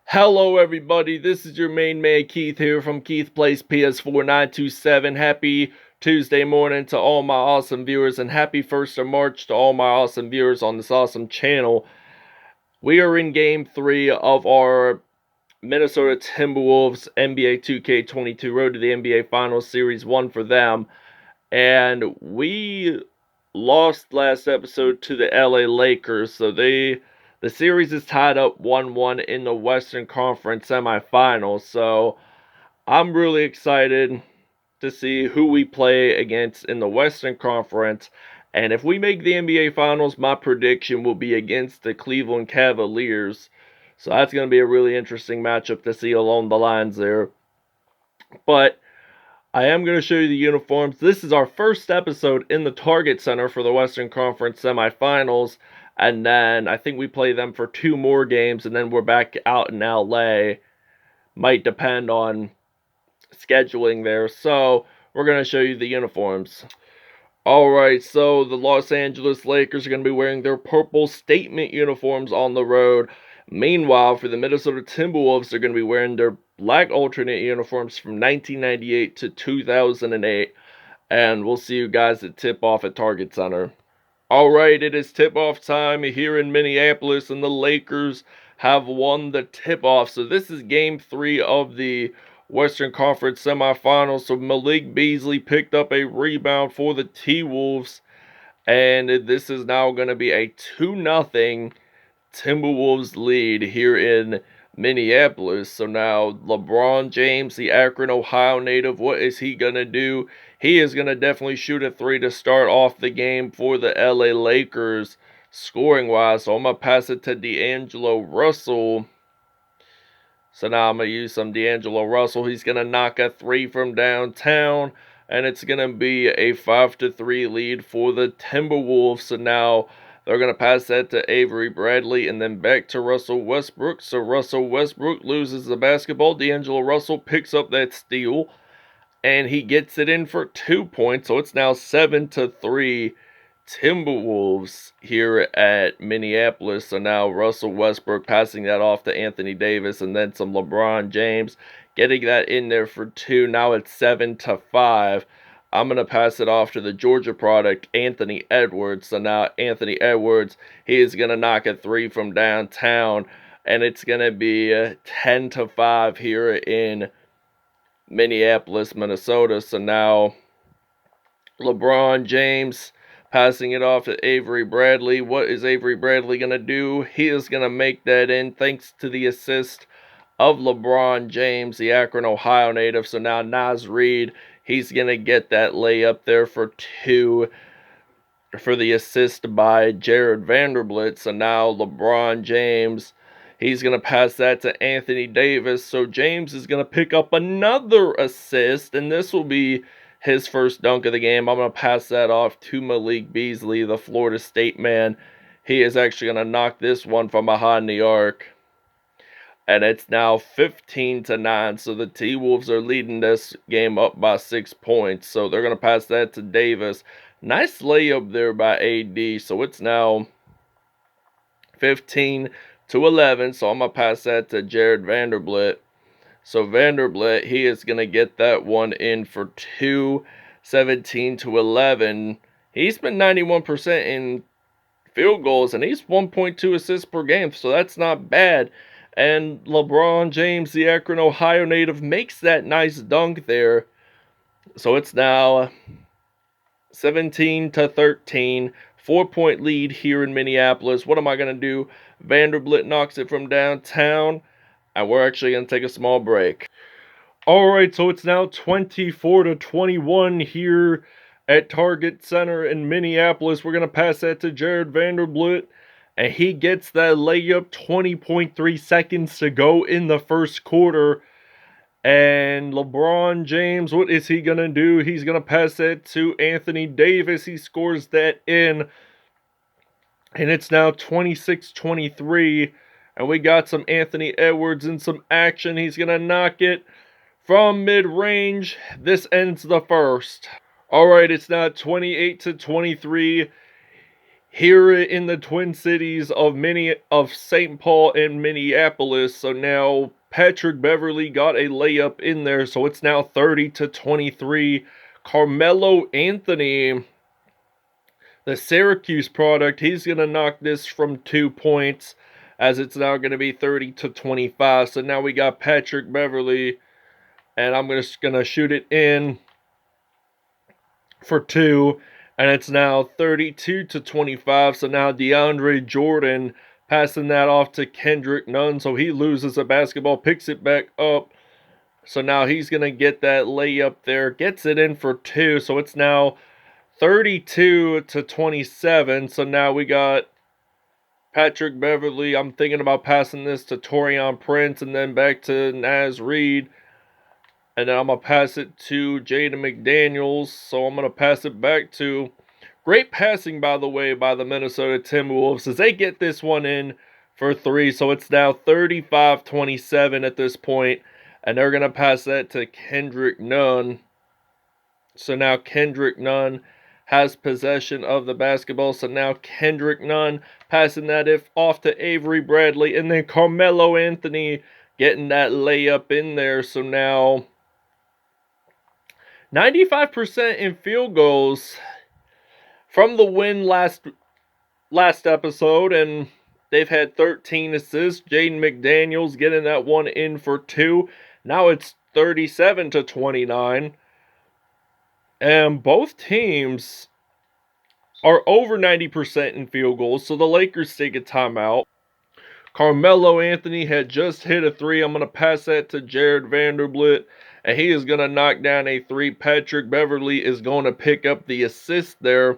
Hello everybody, this is your main man Keith here from Keith Plays PS4 927. Happy Tuesday morning to all my awesome viewers and happy 1st of March to all my awesome viewers on this awesome channel. We are in game 3 of our Minnesota Timberwolves NBA 2K22 Road to the NBA Finals Series 1 for them. And we lost last episode to the LA Lakers, so the series is tied up 1-1 in the Western Conference semifinals. So I'm really excited to see who we play against in the Western Conference. And if we make the NBA Finals, my prediction will be against the Cleveland Cavaliers. So that's going to be a really interesting matchup to see along the lines there. But I am going to show you the uniforms. This is our first episode in the Target Center for the Western Conference semifinals. And then I think we play them for 2 more games, and then we're back out in LA. Might depend on scheduling there. So we're going to show you the uniforms. Alright, so the Los Angeles Lakers are going to be wearing their purple statement uniforms on the road. Meanwhile, for the Minnesota Timberwolves, they're going to be wearing their black alternate uniforms from 1998 to 2008. And we'll see you guys at tip-off at Target Center. Alright, it is tip-off time here in Minneapolis, and the Lakers have won the tip-off. So this is Game 3 of the Western Conference semifinals. So Malik Beasley picked up a rebound for the T-Wolves, and this is now going to be a 2-0 Timberwolves lead here in Minneapolis. So now LeBron James, the Akron, Ohio native, what is he going to do? He is going to definitely shoot a 3 to start off the game for the LA Lakers scoring-wise. So I'm going to pass it to D'Angelo Russell. So now I'm going to use some D'Angelo Russell. He's going to knock a 3 from downtown, and it's going to be a 5-3 lead for the Timberwolves. So now they're going to pass that to Avery Bradley and then back to Russell Westbrook. So Russell Westbrook loses the basketball. D'Angelo Russell picks up that steal, and he gets it in for 2 points. So it's now 7-3 Timberwolves here at Minneapolis. So now Russell Westbrook passing that off to Anthony Davis, and then some LeBron James getting that in there for 2. Now it's 7-5. I'm going to pass it off to the Georgia product, Anthony Edwards. So now Anthony Edwards, he is going to knock a 3 from downtown, and it's going to be 10-5 here in Minneapolis, Minnesota. So now LeBron James passing it off to Avery Bradley. What is Avery Bradley going to do? He is going to make that in thanks to the assist of LeBron James, the Akron, Ohio native. So now Naz Reid, he's going to get that layup there for 2 for the assist by Jared Vanderbilt. So now LeBron James, he's going to pass that to Anthony Davis. So James is going to pick up another assist, and this will be his first dunk of the game. I'm going to pass that off to Malik Beasley, the Florida State man. He is actually going to knock this one from behind the arc. And it's now 15-9. So the T-Wolves are leading this game up by 6 points. So they're going to pass that to Davis. Nice layup there by AD. So it's now 15-11. So I'm going to pass that to Jared Vanderbilt. So Vanderbilt, he is going to get that one in for 2, 17-11. He's been 91% in field goals, and he's 1.2 assists per game, so that's not bad. And LeBron James, the Akron, Ohio native, makes that nice dunk there. So it's now 17-13, 4-point lead here in Minneapolis. What am I going to do? Vanderbilt knocks it from downtown, and we're actually going to take a small break. Alright, so it's now 24-21 here at Target Center in Minneapolis. We're going to pass that to Jared Vanderbilt, and he gets that layup. 20.3 seconds to go in the first quarter. And LeBron James, what is he going to do? He's going to pass that to Anthony Davis. He scores that in, and it's now 26-23. And we got some Anthony Edwards in some action. He's going to knock it from mid-range. This ends the first. Alright, it's now 28-23. here in the Twin Cities of St. Paul and Minneapolis. So now Patrick Beverley got a layup in there. So it's now 30-23. Carmelo Anthony, the Syracuse product, he's going to knock this from 2 points, as it's now going to be 30-25. So now we got Patrick Beverley, and I'm just going to shoot it in for 2, and it's now 32-25. So now DeAndre Jordan passing that off to Kendrick Nunn, so he loses a basketball, picks it back up. So now he's going to get that layup there, gets it in for 2. So it's now 32-27. So now we got Patrick Beverley. I'm thinking about passing this to Taurean Prince and then back to Naz Reid. And then I'm going to pass it to Jaden McDaniels. So I'm going to pass it back to... Great passing, by the way, by the Minnesota Timberwolves as they get this one in for 3. So it's now 35-27 at this point. And they're going to pass that to Kendrick Nunn. So now Kendrick Nunn has possession of the basketball. So now Kendrick Nunn passing that off to Avery Bradley. And then Carmelo Anthony getting that layup in there. So now 95% in field goals from the win last episode. And they've had 13 assists. Jaden McDaniels getting that one in for 2. Now it's 37-29. And both teams are over 90% in field goals. So the Lakers take a timeout. Carmelo Anthony had just hit a 3. I'm going to pass that to Jared Vanderbilt, and he is going to knock down a 3. Patrick Beverley is going to pick up the assist there.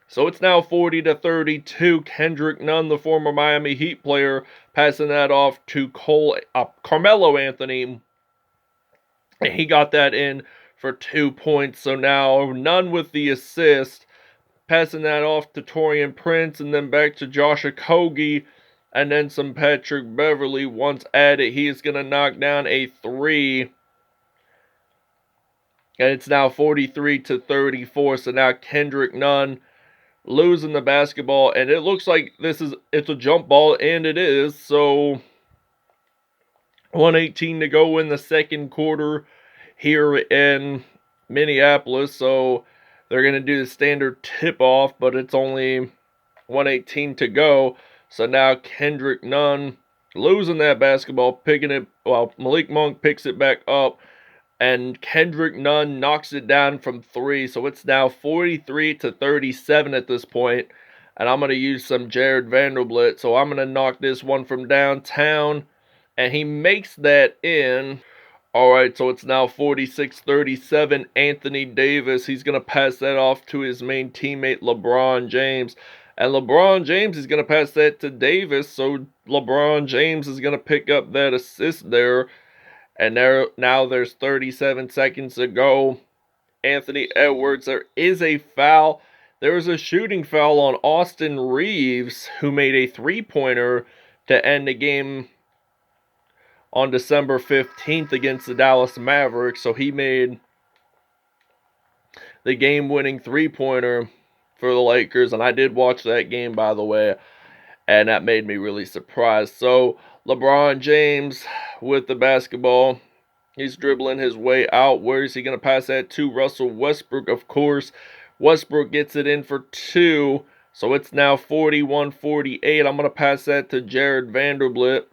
So it's now 40-32. Kendrick Nunn, the former Miami Heat player, passing that off to Carmelo Anthony. And he got that in for 2 points. So now Nunn with the assist, passing that off to Taurean Prince and then back to Josh Okogie. And then some Patrick Beverley. Once added, he is going to knock down a 3. And it's now 43-34. So now Kendrick Nunn losing the basketball. And it looks like it's a jump ball, and it is. So 1:18 to go in the second quarter here in Minneapolis. So they're going to do the standard tip-off, but it's only 1:18 to go. So now Kendrick Nunn losing that basketball, Malik Monk picks it back up, and Kendrick Nunn knocks it down from 3. So it's now 43-37 at this point. And I'm going to use some Jared Vanderbilt. So I'm going to knock this one from downtown, and he makes that in. Alright, so it's now 46-37. Anthony Davis, he's going to pass that off to his main teammate, LeBron James. And LeBron James is going to pass that to Davis. So LeBron James is going to pick up that assist there. And now there's 37 seconds to go. Anthony Edwards, there is a foul. There was a shooting foul on Austin Reeves, who made a 3-pointer to end the game on December 15th against the Dallas Mavericks. So he made the game-winning 3-pointer for the Lakers. And I did watch that game, by the way, and that made me really surprised. So LeBron James with the basketball. He's dribbling his way out. Where is he going to pass that to? Russell Westbrook, of course. Westbrook gets it in for 2. So it's now 41-48. I'm going to pass that to Jared Vanderbilt.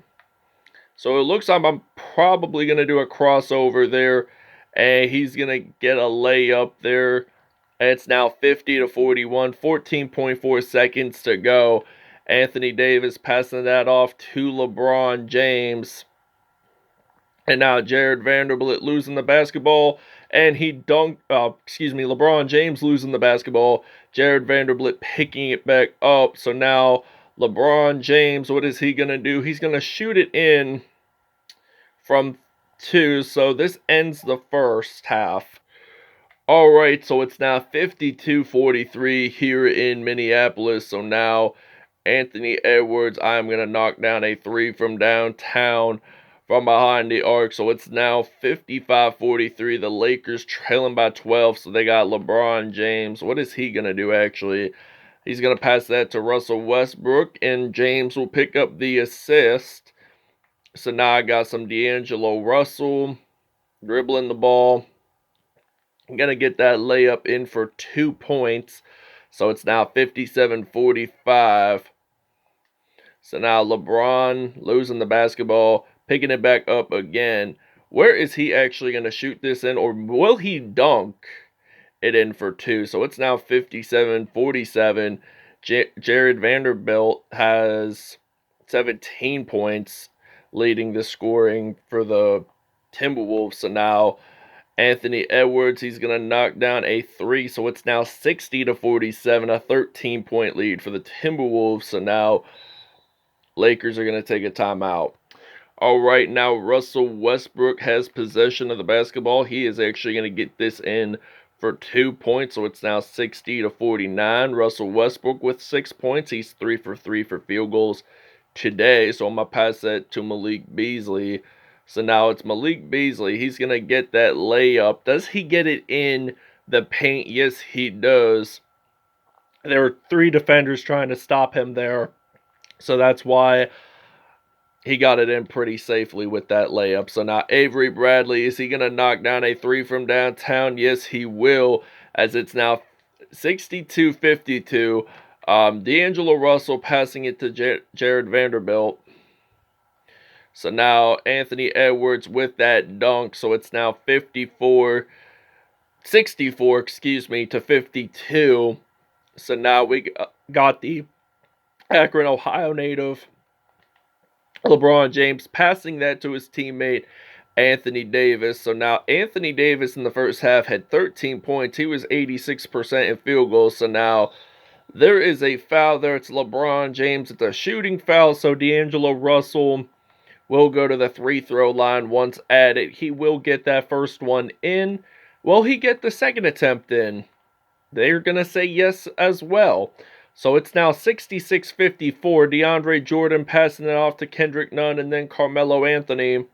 So it looks like I'm probably going to do a crossover there. And he's going to get a layup there. And it's now 50-41. 14.4 seconds to go. Anthony Davis passing that off to LeBron James. And now Jared Vanderbilt losing the basketball. And LeBron James losing the basketball. Jared Vanderbilt picking it back up. So now LeBron James, what is he going to do? He's going to shoot it in from 2. So this ends the first half. Alright, so it's now 52-43 here in Minneapolis. So now Anthony Edwards, I'm going to knock down a 3 from downtown from behind the arc. So it's now 55-43. The Lakers trailing by 12. So they got LeBron James. What is he going to do, actually? He's going to pass that to Russell Westbrook, and James will pick up the assist. So now I got some D'Angelo Russell dribbling the ball. I'm going to get that layup in for 2 points. So it's now 57-45. So now LeBron losing the basketball, picking it back up again. Where is he actually going to shoot this in, or will he dunk it in for 2? So it's now 57-47. Jared Vanderbilt has 17 points, leading the scoring for the Timberwolves. So now Anthony Edwards, he's going to knock down a 3. So it's now 60-47, a 13-point lead for the Timberwolves. So now Lakers are going to take a timeout. All right, now Russell Westbrook has possession of the basketball. He is actually going to get this in for 2 points, so it's now 60-49. Russell Westbrook with 6 points. He's 3 for 3 for field goals today, so I'm going to pass that to Malik Beasley. So now it's Malik Beasley. He's going to get that layup. Does he get it in the paint? Yes, he does. There were 3 defenders trying to stop him there, so that's why he got it in pretty safely with that layup. So now Avery Bradley, is he going to knock down a 3 from downtown? Yes, he will, as it's now 62-52. D'Angelo Russell passing it to Jared Vanderbilt. So now Anthony Edwards with that dunk. So it's now 64 to 52. So now we got the Akron, Ohio native LeBron James passing that to his teammate Anthony Davis. So now Anthony Davis in the first half had 13 points. He was 86% in field goals. So now there is a foul there. It's LeBron James. It's a shooting foul. So D'Angelo Russell will go to the free throw line once added. He will get that first one in. Will he get the second attempt in? They're going to say yes as well. So it's now 66-54. DeAndre Jordan passing it off to Kendrick Nunn and then Carmelo Anthony.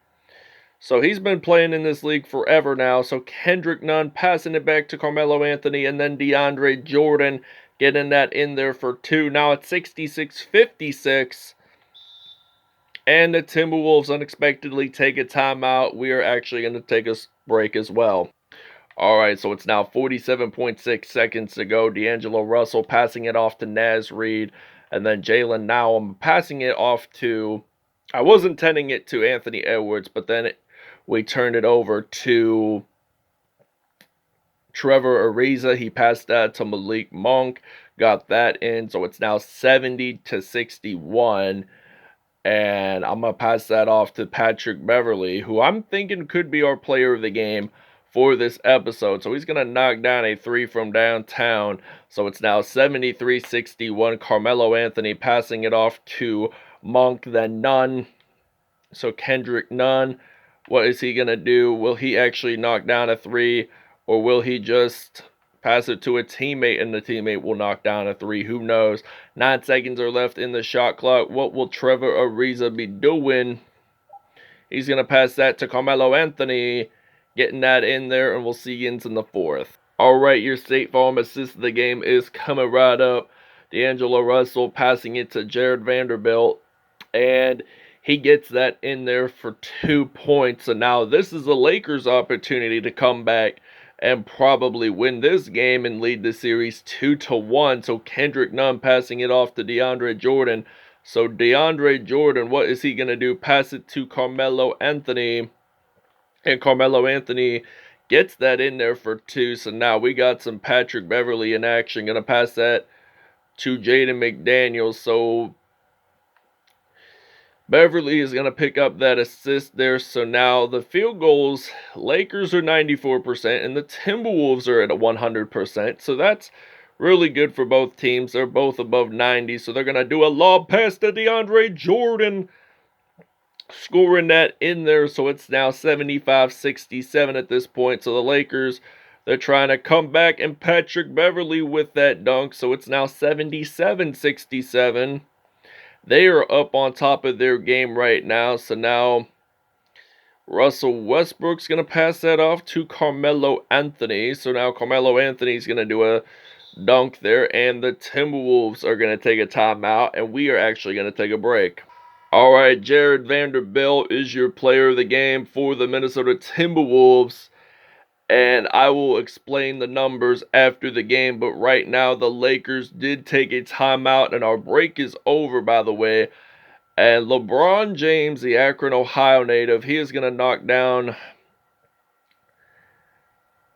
So he's been playing in this league forever now. So Kendrick Nunn passing it back to Carmelo Anthony and then DeAndre Jordan getting that in there for 2. Now it's 66-56. And the Timberwolves unexpectedly take a timeout. We are actually going to take a break as well. Alright, so it's now 47.6 seconds to go. D'Angelo Russell passing it off to Naz Reid. And then Jalen Nowham passing it off to... I was intending it to Anthony Edwards, but then we turned it over to Trevor Ariza. He passed that to Malik Monk. Got that in. So it's now 70-61. And I'm going to pass that off to Patrick Beverley, who I'm thinking could be our player of the game for this episode. So he's going to knock down a 3 from downtown. So it's now 73-61. Carmelo Anthony passing it off to Monk, then Nunn. So Kendrick Nunn, what is he going to do? Will he actually knock down a 3? Or will he just pass it to a teammate and the teammate will knock down a 3? Who knows? 9 seconds are left in the shot clock. What will Trevor Ariza be doing? He's going to pass that to Carmelo Anthony. Getting that in there, and we'll see Yins in the 4th. Alright, your State Farm assist of the game is coming right up. D'Angelo Russell passing it to Jared Vanderbilt. And he gets that in there for 2 points. So now this is the Lakers' opportunity to come back and probably win this game and lead the series 2-1. So Kendrick Nunn passing it off to DeAndre Jordan. So DeAndre Jordan, what is he going to do? Pass it to Carmelo Anthony. And Carmelo Anthony gets that in there for 2. So now we got some Patrick Beverley in action. Going to pass that to Jaden McDaniels. So Beverley is going to pick up that assist there. So now the field goals, Lakers are 94% and the Timberwolves are at 100%. So that's really good for both teams. They're both above 90. So they're going to do a lob pass to DeAndre Jordan, scoring that in there. So it's now 75-67 at this point. So the Lakers, they're trying to come back, and Patrick Beverley with that dunk. So it's now 77-67. They are up on top of their game right now. So now Russell Westbrook's going to pass that off to Carmelo Anthony. So now Carmelo Anthony's going to do a dunk there, and the Timberwolves are going to take a timeout, and we are actually going to take a break. All right, Jared Vanderbilt is your player of the game for the Minnesota Timberwolves, and I will explain the numbers after the game, but right now the Lakers did take a timeout, and our break is over, by the way, and LeBron James, the Akron, Ohio native, he is going to knock down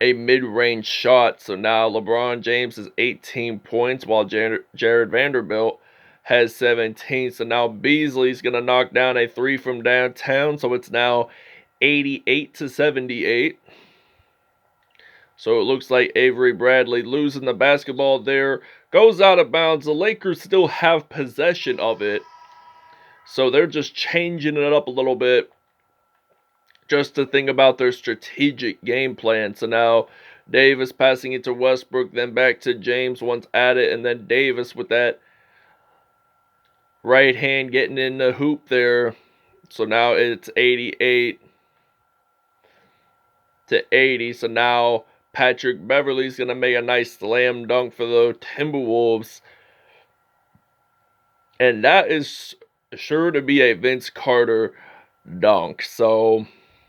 a mid-range shot. So now LeBron James has 18 points while Jared Vanderbilt has 17. So now Beasley's going to knock down a three from downtown. So it's now 88-78. So it looks like Avery Bradley losing the basketball there. Goes out of bounds. The Lakers still have possession of it. So they're just changing it up a little bit, just to think about their strategic game plan. So now Davis passing it to Westbrook, then back to James once at it, and then Davis with that right hand getting in the hoop there. So now it's 88-80. So now Patrick Beverley's going to make a nice slam dunk for the Timberwolves. And that is sure to be a Vince Carter dunk. So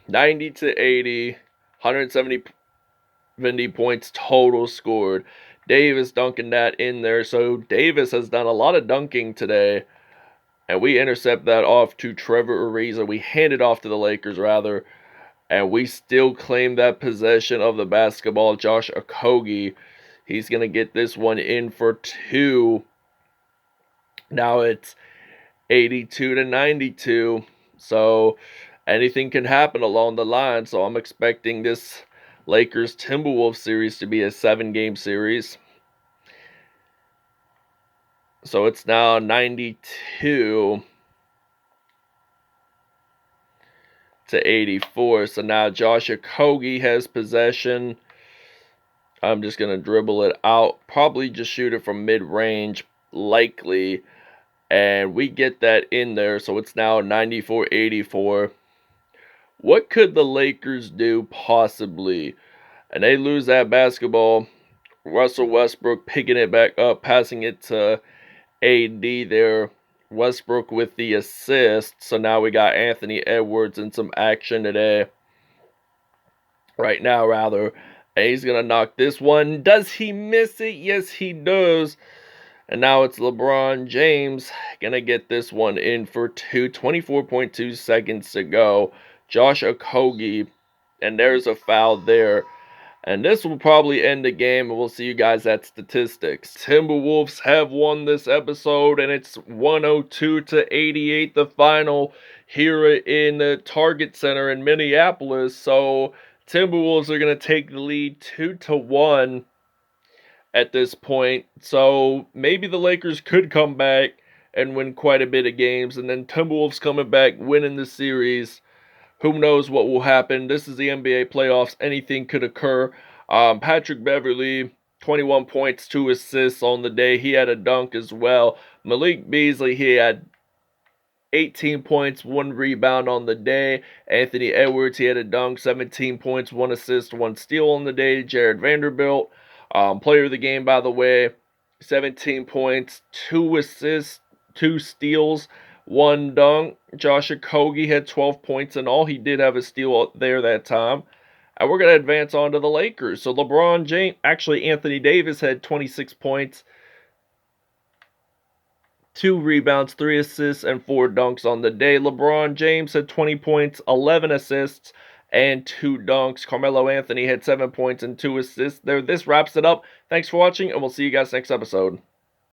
90-80, 170 points total scored. Davis dunking that in there. So Davis has done a lot of dunking today. And we intercept that off to Trevor Ariza. We hand it off to the Lakers, rather. And we still claim that possession of the basketball. Josh Okogie, he's going to get this one in for two. Now it's 82-92. So anything can happen along the line. So I'm expecting this Lakers-Timberwolves series to be a 7-game series. So it's now 92-84. So now Josh Okogie has possession. I'm just going to dribble it out. Probably just shoot it from mid-range, likely. And we get that in there. So it's now 94-84. What could the Lakers do possibly? And they lose that basketball. Russell Westbrook picking it back up, passing it to AD there. Westbrook with the assist. So now we got Anthony Edwards in some action today. Right now, rather. And he's going to knock this one. Does he miss it? Yes, he does. And now it's LeBron James going to get this one in for two. 24.2 seconds to go. Josh Okogie. And there's a foul there. And this will probably end the game, and we'll see you guys at statistics. Timberwolves have won this episode, and it's 102-88, the final here in the Target Center in Minneapolis. So Timberwolves are going to take the lead 2-1 at this point. So maybe the Lakers could come back and win quite a bit of games, and then Timberwolves coming back, winning the series. Who knows what will happen? This is the NBA playoffs. Anything could occur. Patrick Beverley, 21 points, 2 assists on the day. He had a dunk as well. Malik Beasley, he had 18 points, 1 rebound on the day. Anthony Edwards, he had a dunk, 17 points, 1 assist, 1 steal on the day. Jared Vanderbilt, player of the game, by the way, 17 points, 2 assists, 2 steals, 1 dunk. Josh Okogie had 12 points in all. He did have a steal there that time. And we're going to advance on to the Lakers. So LeBron James, actually Anthony Davis had 26 points, 2 rebounds, 3 assists, and 4 dunks on the day. LeBron James had 20 points, 11 assists, and 2 dunks. Carmelo Anthony had 7 points and 2 assists there. This wraps it up. Thanks for watching, and we'll see you guys next episode.